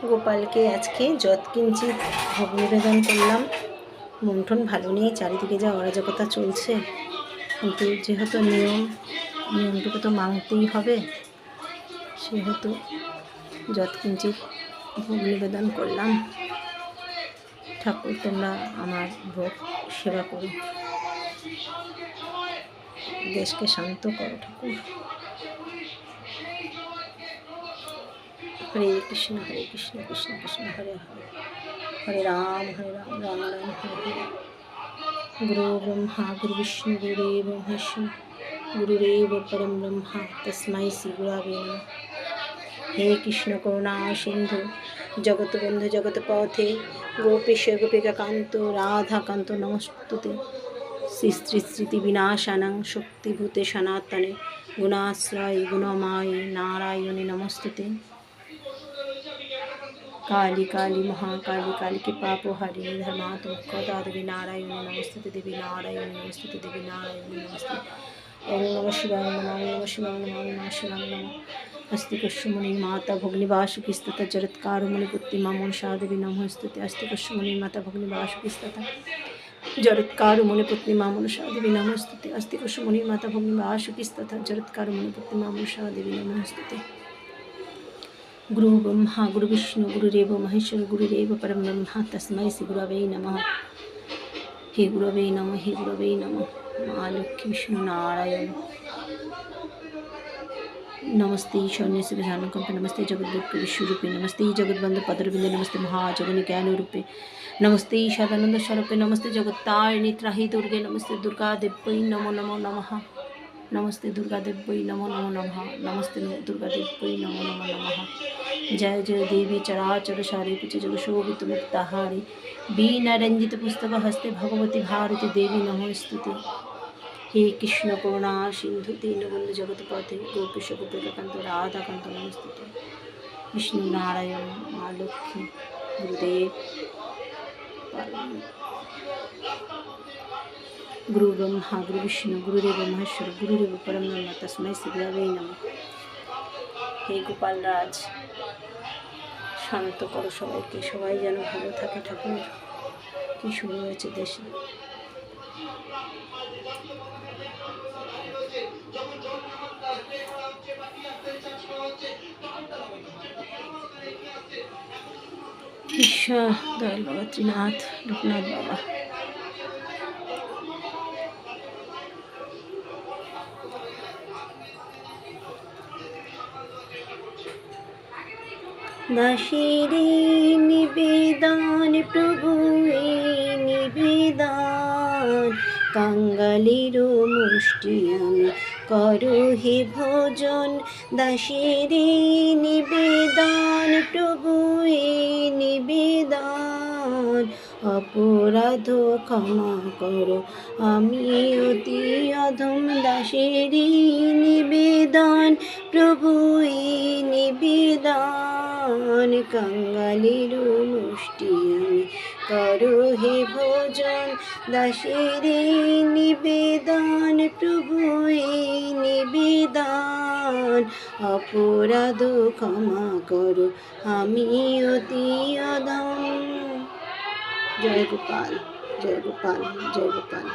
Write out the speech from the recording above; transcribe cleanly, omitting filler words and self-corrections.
গোপালকে আজকে যৎকিঞ্চিৎ ভোগ নিবেদন করলাম। মন্ঠন ভালো নেই, চারিদিকে যা অরাজকতা চলছে, কিন্তু যেহেতু নিয়মটুকু তো মানতেই হবে, সেহেতু যৎকিঞ্চিৎ ভোগ নিবেদন করলাম। ঠাকুর, তোমরা আমার ভোগ সেবা করো, দেশকে শান্ত করো ঠাকুর। হরে কৃষ্ণ কৃষ্ণ কৃষ্ণ হরে হরে, হরে রাম রাম রাম হরে হরে। গুরু ব্রহ্মা গুরু বিষ্ণু গুরুদেব মহেশ্বর, গুরুদেব পরম ব্রহ্মা তস্मै শ্রী গুরবে নমঃ। হে কৃষ্ণ করুণা সিন্ধু জগৎবন্ধু জগৎপথে গোপীশ গোপিকাকান্ত রাধাকান্ত নমস্তুতে। সৃষ্টি বিনাশানাং শক্তিভূতে সনাতনে গুণাশ্রয় গুণময় নারায়ণী নমস্তুতে। काली काली महाकाली काली के पापोहारिणी धर्मात्मक देवी नारायणी नमस्ते देवी नारायणी नमस्ते देवी नारायणी नमस्ते। ओम नमः शिवाय नमः शिवाय नमः शिवाय नमः। अस्ति कुशमुनि माता भग्निवासुकिस्तथा जरत्कारुमुनिपुत्री मामोषा देवी नमस्ते। अस्ति कुशमुनि माता भग्निवासुकिस्तथा जरत्कारुमुनिपुत्री मामोषा देवी नमस्ते। अस्ति कुशमुनि माता भग्निवासुकिस्तथा जरत्कारुमुनिपुत्री मामोषा देवी नमस्ते। गुरु ब्रह्मा गुरु विष्णु गुरुदेव महेश्वर गुरुदेव परम ब्रह्मा तस्मै श्री गुरवे नमः। हे गुरवे नमः, हे गुरवे नमः। माँ लक्ष्मी विष्णु नारायण नमस्ते शौन्य से विधानकंप नमस्ते जगद्गुरु विश्वरूपे नमस्ते जगद्बंधु पदरविंदे नमस्ते महाजगनि ज्ञान रूपे नमस्ते सदानंद स्वरूपे नमस्ते जगत्तारिणी त्राहि दुर्गे नमस्ते दुर्गा देव्यै नमो नमो नमः। नमस्ते दुर्गा देव्यै नमो नमो नमः। नमस्ते दुर्गा देव्यै नमो नमो नमः। जय जय देवी चराचर सारे पिच जग शोभित मुक्ताहारी बीना रंजित पुस्तक हस्ते भगवती भारती देवी नमोस्तुते। हे कृष्ण करुणा सिंधु दीनबंधु जगतपथे गोपीश गोपिकाकांत राधाकांत नमस्ते। विष्णु नारायण माँ लक्ष्मी गुरुदेव गुरु ब्रह्मा गुरु विष्णु गुरुदेव महेश्वर गुरुदेव परम ब्रह्म तस्मै श्री गुरवे नमः। हे गोपाल राज, শান্ত করো সবাইকে, সবাই যেন ভালো থাকে ঠাকুর। কি শুরু হয়েছে দেশে। ঈশ্বর দয়াল বাবা ত্রিনাথ লোকনাথ বাবা। দাসেরে নিবেদন প্রভু নিবেদন, কাঙ্গালের মুষ্টি আমি করো হে ভোজন। দাসেরে নিবেদন প্রভু নিবেদন, অপরাধ ক্ষমা করো আমি অতি অধম। দাসেরে নিবেদন প্রভু নিবেদন, কাঙ্গালের মুষ্টি আমি করো হে ভোজন। দাসেরে নিবেদন প্রভু নিবেদন, অপরাধ ক্ষমা করো আমি অতি অধম। জয় গোপাল জয় গোপাল জয় গোপাল।